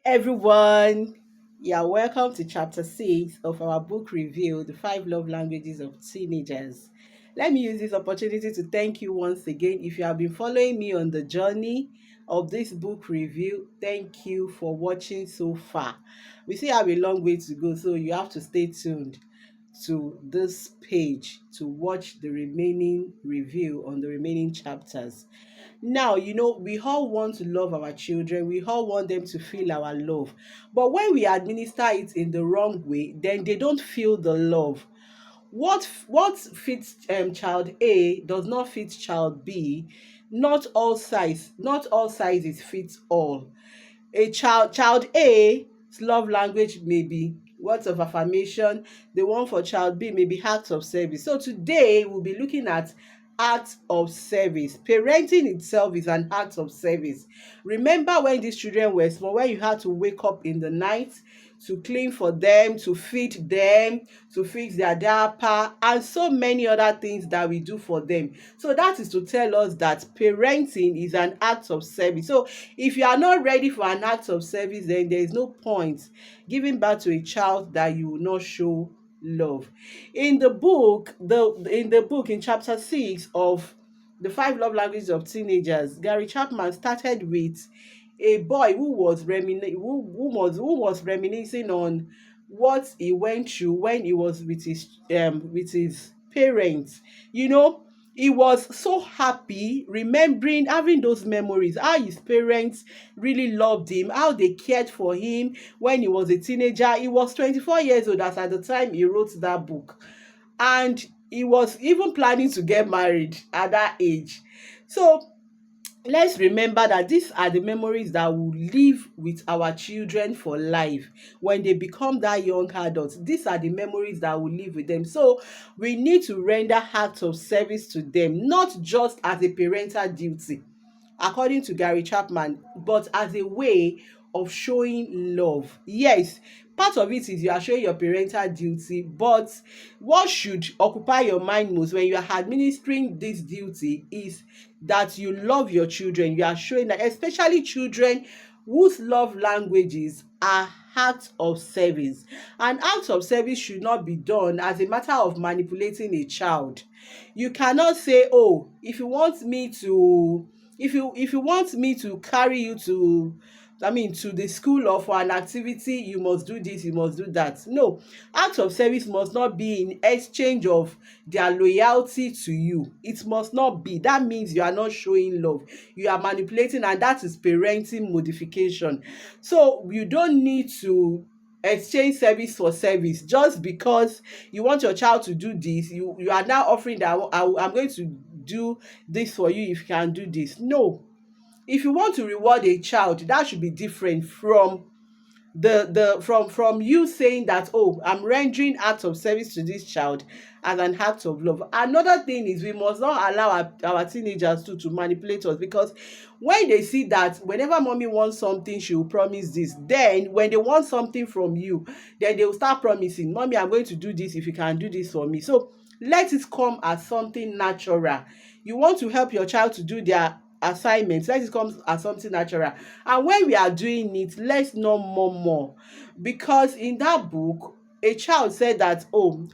Everyone. Yeah, welcome to chapter 6 of our book review, The Five Love Languages of Teenagers. Let me use this opportunity to thank you once again. If you have been following me on the journey of this book review, thank you for watching so far. We still have a long way to go, so you have to stay tuned to this page to watch the remaining review on the remaining chapters. Now, we all want to love our children. We all want them to feel our love. But when we administer it in the wrong way, then they don't feel the love. What fits child A does not fit child B. Not all sizes fit all. A child A's love language may be words of affirmation. The one for child B may be acts of service. So today we'll be looking at acts of service. Parenting itself is an act of service. Remember when these children were small, when you had to wake up in the night to clean for them, to feed them, to fix their diaper, and so many other things that we do for them. So that is to tell us that parenting is an act of service. So if you are not ready for an act of service, then there is no point giving birth to a child that you will not show love. In the book in chapter 6 of the five love languages of teenagers, Gary Chapman started with a boy who was reminiscing on what he went through when he was with his parents. He was so happy remembering having those memories, how his parents really loved him, how they cared for him when he was a teenager. He was 24 years old as at the time he wrote that book, and he was even planning to get married at that age. So let's remember that these are the memories that will live with our children for life when they become that young adults. These are the memories that will live with them. So we need to render acts of service to them, not just as a parental duty, according to Gary Chapman, but as a way of showing love. Yes, part of it is you are showing your parental duty, but what should occupy your mind most when you are administering this duty is that you love your children. You are showing that, especially children whose love languages are acts of service. And acts of service should not be done as a matter of manipulating a child. You cannot say, oh, if you want me to carry you to the school or for an activity, you must do this, you must do that. No, acts of service must not be in exchange of their loyalty to you. It must not be. That means you are not showing love. You are manipulating, and that is parenting modification. So you don't need to exchange service for service just because you want your child to do this. You are now offering that I'm going to do this for you if you can do this. No, if you want to reward a child, that should be different from from you saying that, oh, I'm rendering acts of service to this child as an act of love. Another thing is we must not allow our teenagers to manipulate us, because when they see that whenever mommy wants something, she will promise this, then when they want something from you, then they will start promising, mommy, I'm going to do this if you can do this for me. So let it come as something natural. You want to help your child to do their assignments, let it come as something natural. And when we are doing it, let's not murmur, because in that book a child said that, oh,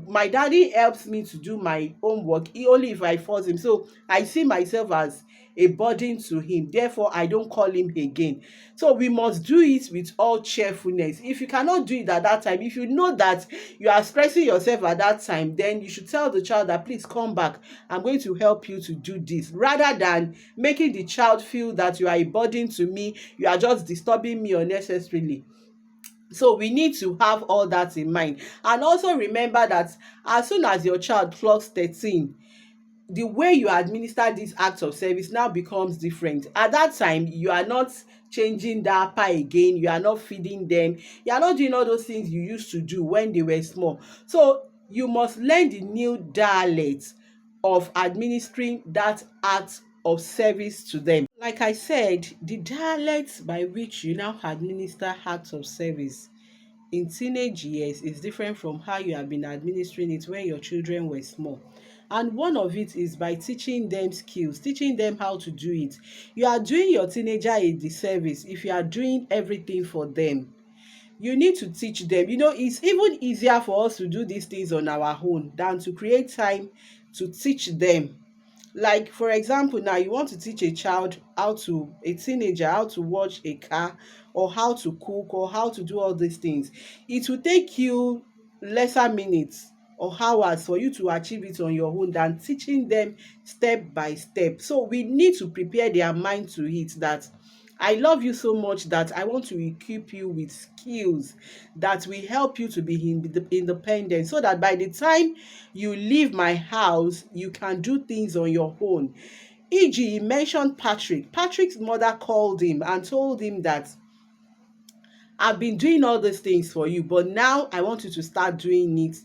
my daddy helps me to do my homework only if I force him, so I see myself as a burden to him, therefore I don't call him again. So we must do it with all cheerfulness. If you cannot do it at that time, if you know that you are stressing yourself at that time, then you should tell the child that, please come back, I'm going to help you to do this, rather than making the child feel that you are a burden to me, you are just disturbing me unnecessarily. So we need to have all that in mind. And also remember that as soon as your child clocks 13, the way you administer this act of service now becomes different. At that time, you are not changing diaper again, you are not feeding them, you are not doing all those things you used to do when they were small. So you must learn the new dialect of administering that act of service to them. Like I said, the dialect by which you now administer acts of service in teenage years is different from how you have been administering it when your children were small. And one of it is by teaching them skills, teaching them how to do it. You are doing your teenager a disservice if you are doing everything for them. You need to teach them. It's even easier for us to do these things on our own than to create time to teach them. Like, for example, now you want to teach a teenager how to wash a car, or how to cook, or how to do all these things. It will take you lesser minutes or hours for you to achieve it on your own than teaching them step by step. So we need to prepare their mind to it, that I love you so much that I want to equip you with skills that will help you to be independent, so that by the time you leave my house, you can do things on your own. E.g., he mentioned Patrick. Patrick's mother called him and told him that I've been doing all these things for you, but now I want you to start doing it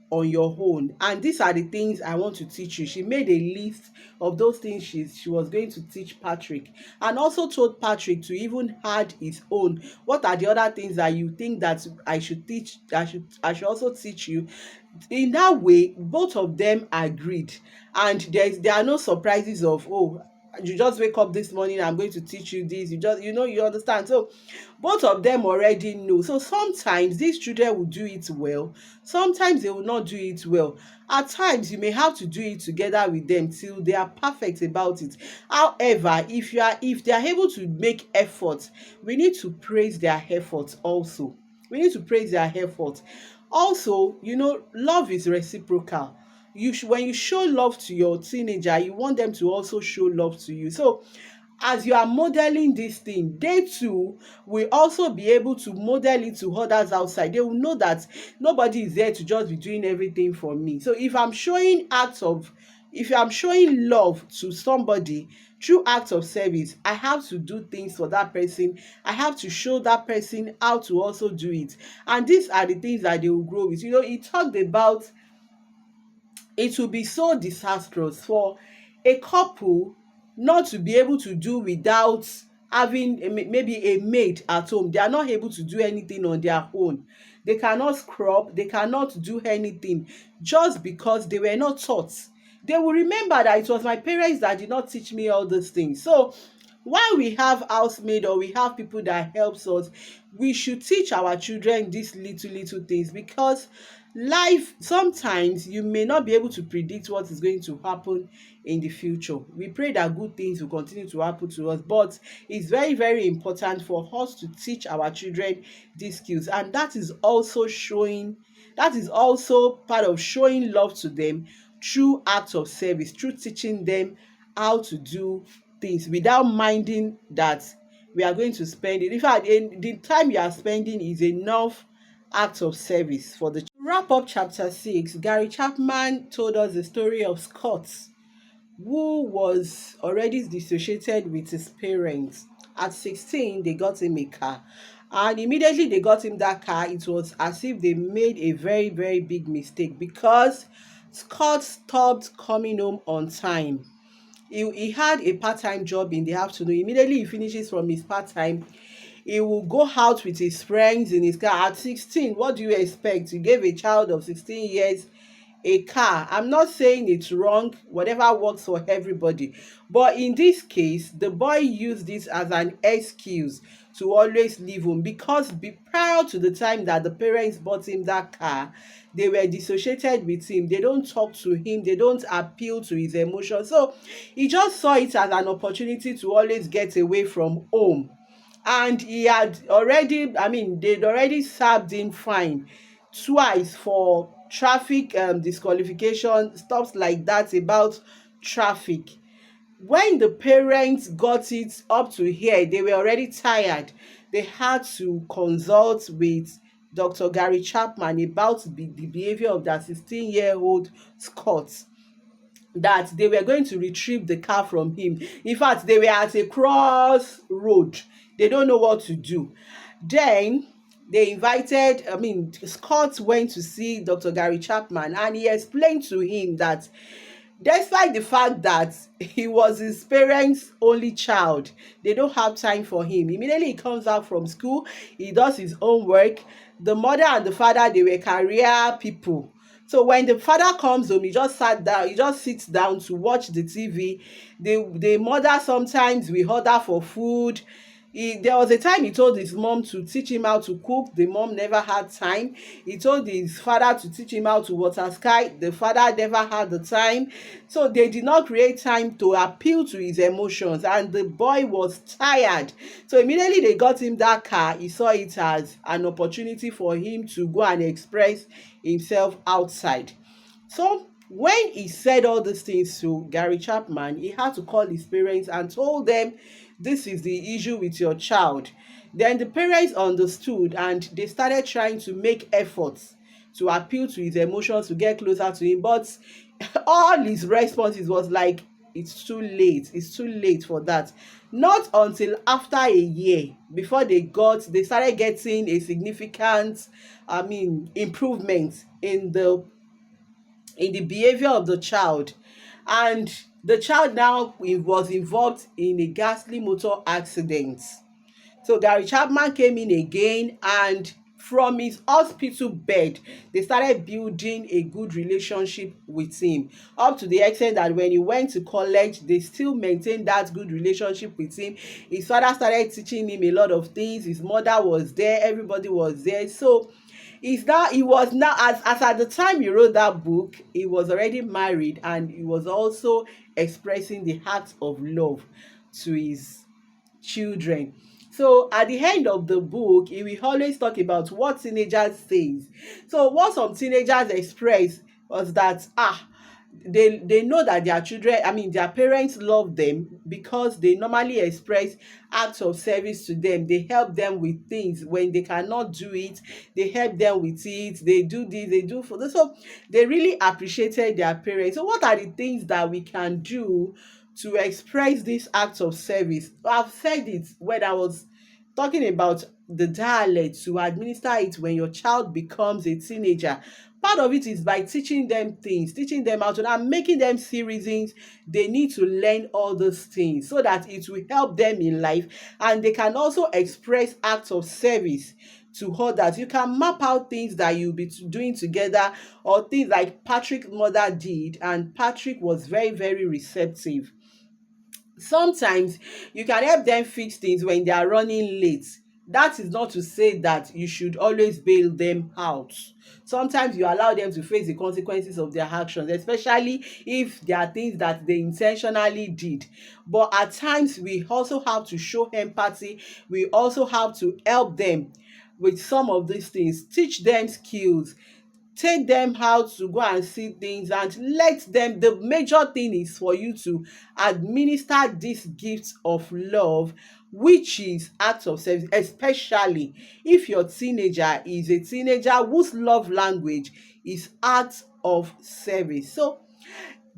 on your own. And these are the things I want to teach you. She made a list of those things she was going to teach Patrick, and also told Patrick to even add his own. What are the other things that you think that I should teach? I should also teach you. In that way, both of them agreed, and there are no surprises of, oh, you just wake up this morning, I'm going to teach you this. You understand. So both of them already know. So sometimes these children will do it well, sometimes they will not do it well. At times you may have to do it together with them till they are perfect about it. However, if they are able to make effort, we need to praise their effort also. We need to praise their effort. Also, love is reciprocal. When you show love to your teenager, you want them to also show love to you. So as you are modeling this thing, they too will also be able to model it to others outside. They will know that nobody is there to just be doing everything for me. So if I'm showing love to somebody through acts of service, I have to do things for that person. I have to show that person how to also do it. And these are the things that they will grow with. He talked about it will be so disastrous for a couple not to be able to do without having maybe a maid at home. They are not able to do anything on their own. They cannot scrub, they cannot do anything, just because they were not taught. They will remember that it was my parents that did not teach me all these things. So while we have housemaid, or we have people that helps us, we should teach our children these little things, because life, sometimes you may not be able to predict what is going to happen in the future. We pray that good things will continue to happen to us, but it's very, very important for us to teach our children these skills. And that is also part of showing love to them through acts of service, through teaching them how to do things without minding that we are going to spend it. In fact, the time you are spending is enough act of service for the. To wrap up chapter 6, Gary Chapman told us the story of Scott, who was already dissociated with his parents. At 16, they got him a car. And immediately they got him that car, it was as if they made a very, very big mistake, because Scott stopped coming home on time. He had a part-time job in the afternoon. Immediately he finishes from his part-time, he will go out with his friends in his car. At 16, what do you expect? You gave a child of 16 years a car. I'm not saying it's wrong, whatever works for everybody. But in this case, the boy used this as an excuse to always leave home, because prior to the time that the parents bought him that car, they were dissociated with him. They don't talk to him, they don't appeal to his emotions. So he just saw it as an opportunity to always get away from home. And he had already, they'd already served him fine twice for traffic disqualification, stuff like that about traffic. When the parents got it up to here, they were already tired. They had to consult with Dr. Gary Chapman about the behavior of that 16-year-old Scott, that they were going to retrieve the car from him. In fact, they were at a crossroad. They don't know what to do. Then Scott went to see Dr. Gary Chapman, and he explained to him that despite the fact that he was his parents' only child, they don't have time for him. Immediately he comes out from school, he does his own work. The mother and the father, they were career people. So when the father comes home, he just sits down to watch the TV. The mother sometimes will order for food. There was a time he told his mom to teach him how to cook. The mom never had time. He told his father to teach him how to water sky. The father never had the time. So they did not create time to appeal to his emotions, and the boy was tired. So immediately they got him that car, he saw it as an opportunity for him to go and express himself outside. So when he said all these things to Gary Chapman, he had to call his parents and told them this is the issue with your child. Then the parents understood and they started trying to make efforts to appeal to his emotions, to get closer to him. But all his responses was like, it's too late. It's too late for that. Not until after a year, before they started getting a significant, improvement in the behavior of the child. And the child now was involved in a ghastly motor accident. So Gary Chapman came in again, and from his hospital bed, they started building a good relationship with him, up to the extent that when he went to college, they still maintained that good relationship with him. His father started teaching him a lot of things. His mother was there, everybody was there. So he was now, as at the time he wrote that book, he was already married, and he was also expressing the act of love to his children. So at the end of the book, he will always talk about what teenagers says. So what some teenagers express was that they know that their children, their parents love them because they normally express acts of service to them. They help them with things when they cannot do it. They help them with it. They do this, they do for this. So they really appreciated their parents. So what are the things that we can do to express this act of service? I've said it when I was talking about the dialect, to administer it when your child becomes a teenager. Part of it is by teaching them things, teaching them how to, and making them see reasons they need to learn all those things so that it will help them in life, and they can also express acts of service to others. You can map out things that you'll be doing together, or things like Patrick's mother did, and Patrick was very, very receptive. Sometimes you can help them fix things when they are running late. That is not to say that you should always bail them out. Sometimes you allow them to face the consequences of their actions, especially if there are things that they intentionally did. But at times we also have to show empathy. We also have to help them with some of these things, teach them skills, take them how to go and see things, and let them, the major thing is for you to administer this gift of love, which is acts of service, especially if your teenager is a teenager whose love language is acts of service. So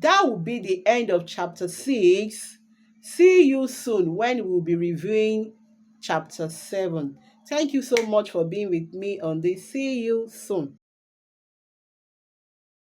that will be the end of chapter 6. See you soon when we'll be reviewing chapter 7. Thank you so much for being with me on this. See you soon.